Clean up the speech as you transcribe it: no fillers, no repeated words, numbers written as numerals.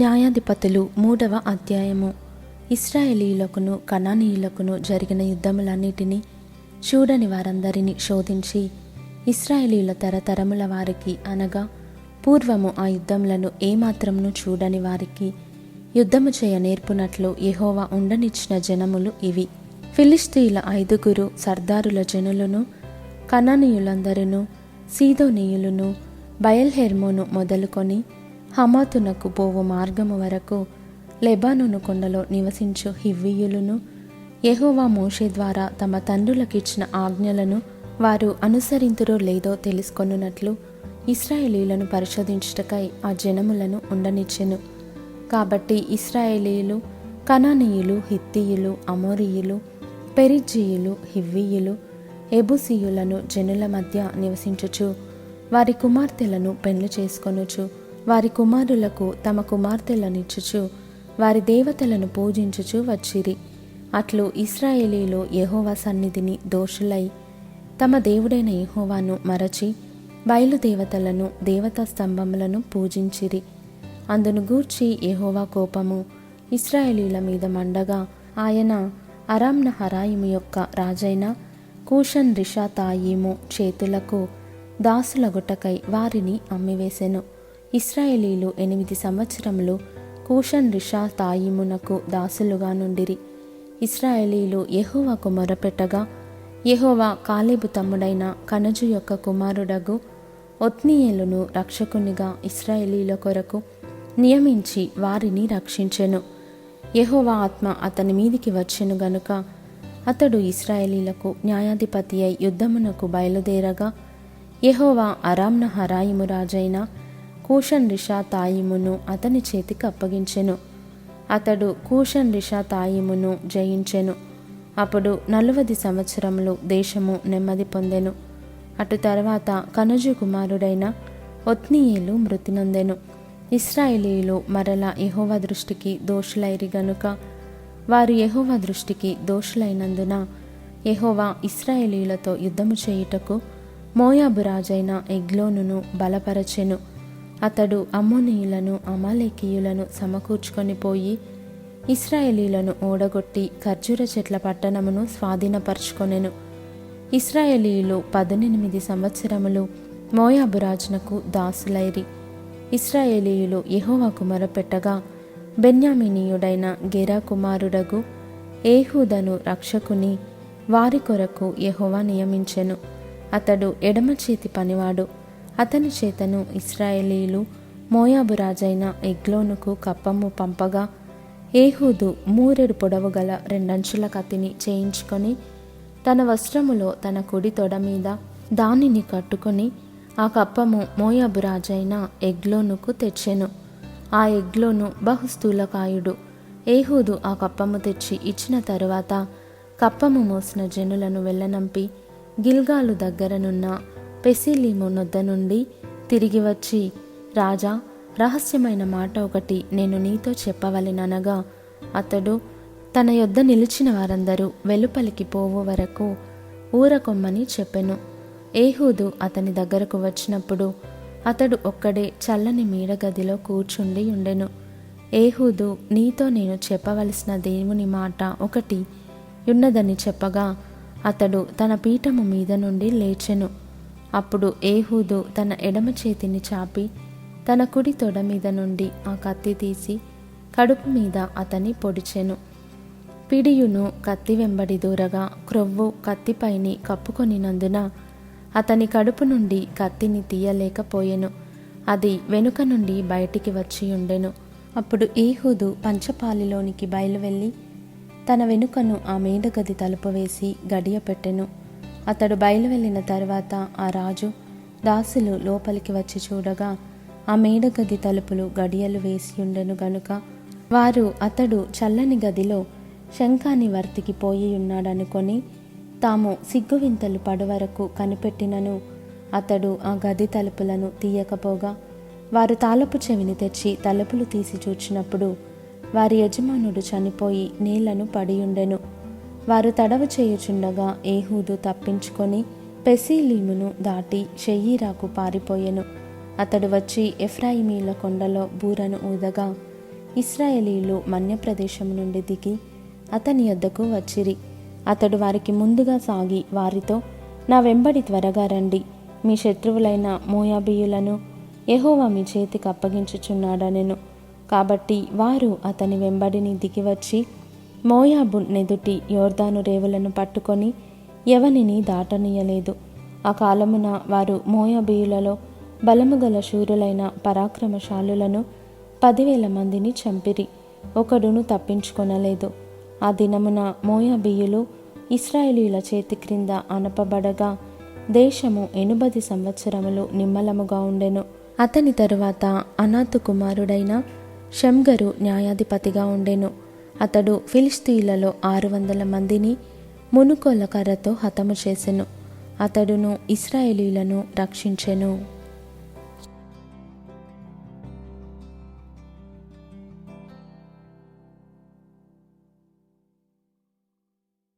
న్యాయాధిపతులు 3వ అధ్యాయము. ఇశ్రాయేలీయులకును కనానీయులకును జరిగిన యుద్ధములన్నిటినీ చూడని వారందరినీ శోధించి ఇశ్రాయేలీయుల తరతరముల వారికి అనగా పూర్వము ఆ యుద్ధములను ఏమాత్రమును చూడని వారికి యుద్ధము చేయ నేర్పునట్లు యెహోవా ఉండనిచ్చిన జనములు ఇవి. ఫిలిష్తీయుల 5 సర్దారుల జనులను, కనానీయులందరును, సీదోనీయులను, బయల్హెర్మోను మొదలుకొని హమాతునకు పోవు మార్గము వరకు లెబానోను కొండలో నివసించు హివ్వీయులను యెహోవా మోషే ద్వారా తమ తండ్రులకిచ్చిన ఆజ్ఞలను వారు అనుసరింతురో లేదో తెలుసుకొనున్నట్లు ఇశ్రాయేలీయులను పరిశోధించుటకై ఆ జనములను ఉండనిచ్చెను. కాబట్టి ఇశ్రాయేలీయులు, కనానీయులు, హిత్తీయులు, అమోరీయులు, పెరిజ్జీయులు, హివ్వీయులు, ఎబూసీయులను జనుల మధ్య నివసించుచు వారి కుమార్తెలను పెండ్లి చేసుకొనుచు వారి కుమారులకు తమ కుమార్తెలనిచ్చుచు వారి దేవతలను పూజించుచు వచ్చిరి. అట్లు ఇశ్రాయేలీయులు యెహోవా సన్నిధిని దోషులై తమ దేవుడైన యెహోవాను మరచి బయలుదేవతలను, దేవతా స్తంభములను పూజించిరి. అందును గూర్చి యెహోవా కోపము ఇశ్రాయేలీయుల మీద మండగా ఆయన అరామ్నహరాయిము యొక్క రాజైన కూషన్ రిషాతాయిము చేతులకు దాసులగుటకై వారిని అమ్మివేసెను. ఇశ్రాయేలీయులు 8 సంవత్సరములు కూషన్ రిషాతాయిమునకు దాసులుగా నుండిరి. ఇశ్రాయేలీయులు యెహోవాకు మొరపెట్టగా యెహోవా కాలేబు తమ్ముడైన కనజు యొక్క కుమారుడగు ఒత్నీయేలును రక్షకునిగా ఇశ్రాయేలీయుల కొరకు నియమించి వారిని రక్షించెను. యెహోవా ఆత్మ అతని మీదికి వచ్చెను గనుక అతడు ఇశ్రాయేలీయులకు న్యాయాధిపతి అయి యుద్ధమునకు బయలుదేరగా యెహోవా అరామ్నహరాయిము రాజైన కూషన్ రిషాతాయిమును అతని చేతికి అప్పగించెను. అతడు కూషన్ రిషాతాయిమును జయించెను. అప్పుడు 40 సంవత్సరములు దేశము నెమ్మది పొందెను. అటు తర్వాత కనజు కుమారుడైన ఒత్నీయేలు మృతి నొందెను. ఇశ్రాయేలీయులు మరలా యెహోవా దృష్టికి దోషులైరి గనుక వారు యెహోవా దృష్టికి దోషులైనందున యెహోవా ఇశ్రాయేలీయులతో యుద్ధము చేయుటకు మోయాబు రాజైన ఎగ్లోనును బలపరచెను. అతడు అమ్మోనీయులను, అమాలేకీయులను సమకూర్చుకొని పోయి ఇశ్రాయేలీయులను ఓడగొట్టి ఖర్జూర చెట్ల పట్టణమును స్వాధీనపరచుకొనెను. ఇశ్రాయేలీయులు 18 సంవత్సరములు మోయాబు రాజునకు దాసులైరి. ఇశ్రాయేలీయులు యెహోవాకు మొరపెట్టగా బెన్యామీనీయుడైన గెరా కుమారుడగు ఏహూదను రక్షకుని వారి కొరకు యెహోవా నియమించెను. అతడు ఎడమ చేతి పనివాడు. అతని చేతను ఇశ్రాయేలీయులు మోయాబు రాజైన ఎగ్లోనుకు కప్పము పంపగా ఏహూదు 3 పొడవు గల 2 అంచుల కత్తిని చేయించుకొని తన వస్త్రములో తన కుడి తొడ మీద దానిని కట్టుకొని ఆ కప్పము మోయాబు రాజైన ఎగ్లోనుకు తెచ్చెను. ఆ ఎగ్లోను బహుస్థూలకాయుడు. ఏహూదు ఆ కప్పము తెచ్చి ఇచ్చిన తరువాత కప్పము మోసిన జనులను వెళ్ళనంపి గిల్గాలు దగ్గరనున్న పెసీలీము నొద్ద నుండి తిరిగి వచ్చి, రాజా, రహస్యమైన మాట ఒకటి నేను నీతో చెప్పవలెననగా అతడు తన యొద్ద నిలిచిన వారందరూ వెలుపలికి పోవు వరకు ఊరకొమ్మని చెప్పెను. ఏహూదు అతని దగ్గరకు వచ్చినప్పుడు అతడు ఒక్కడే చల్లని మేడగదిలో కూర్చుండి ఉండెను. ఏహూదు, నీతో నేను చెప్పవలసిన దేవుని మాట ఒకటి ఉన్నదని చెప్పగా అతడు తన పీఠము మీద నుండి లేచెను. అప్పుడు ఏహూదు తన ఎడమ చేతిని చాపి తన కుడి తొడ మీద నుండి ఆ కత్తి తీసి కడుపు మీద అతని పొడిచెను. పిడియును కత్తి వెంబడి దూరగా క్రొవ్వు కత్తిపైని కప్పుకొనినందున అతని కడుపు నుండి కత్తిని తీయలేకపోయెను. అది వెనుక నుండి బయటికి వచ్చి ఉండెను. అప్పుడు ఏహూదు పంచపాలిలోనికి బయలువెళ్ళి తన వెనుకను ఆ మేడగది తలుపు వేసి గడియ పెట్టెను. అతడు బయలువెళ్ళిన తర్వాత ఆ రాజు దాసులు లోపలికి వచ్చి చూడగా ఆ మేడగది తలుపులు గడియలు వేసి ఉండెను గనుక వారు అతడు చల్లని గదిలో శంఖాని వర్తికి పోయి ఉన్నాడనుకొని తాము సిగ్గువింతలు పడువరకు కనిపెట్టినను అతడు ఆ గది తలుపులను తీయకపోగా వారు తాళపు చెవిని తెచ్చి తలుపులు తీసి చూచినప్పుడు వారి యజమానుడు చనిపోయి నీళ్లను పడియుండెను. వారు తడవ చేయుచుండగా ఏహూదు తప్పించుకొని పెసీలీమును దాటి షెయీరాకు పారిపోయెను. అతడు వచ్చి ఎఫ్రాయిమీల కొండలో బూరను ఊదగా ఇశ్రాయేలీయులు మన్యప్రదేశం నుండి దిగి అతని యొద్దకు వచ్చిరి. అతడు వారికి ముందుగా సాగి వారితో, నా వెంబడి త్వరగా రండి, మీ శత్రువులైన మోయాబీయులను యెహోవా మీ చేతికి అప్పగించుచున్నాడనెను. కాబట్టి వారు అతని వెంబడిని దిగివచ్చి మోయాబు నెదుటి యోర్దాను రేవులను పట్టుకొని ఎవనిని దాటనీయలేదు. ఆ కాలమున వారు మోయాబీయులలో బలముగల శూరులైన పరాక్రమశాలులను 10,000 మందిని చంపిరి. ఒకడును తప్పించుకొనలేదు. ఆ దినమున మోయాబీయులు ఇశ్రాయేలీయుల చేతి క్రింద అనపబడగా దేశము 80 సంవత్సరములు నిమ్మలముగా ఉండెను. అతని తరువాత అనాతు కుమారుడైన షమ్గరు న్యాయాధిపతిగా ఉండెను. అతడు ఫిలిష్తీయులలో 600 మందిని మునుకోల కర్రతో హతము చేసెను. అతడును ఇశ్రాయేలీయులను రక్షించెను.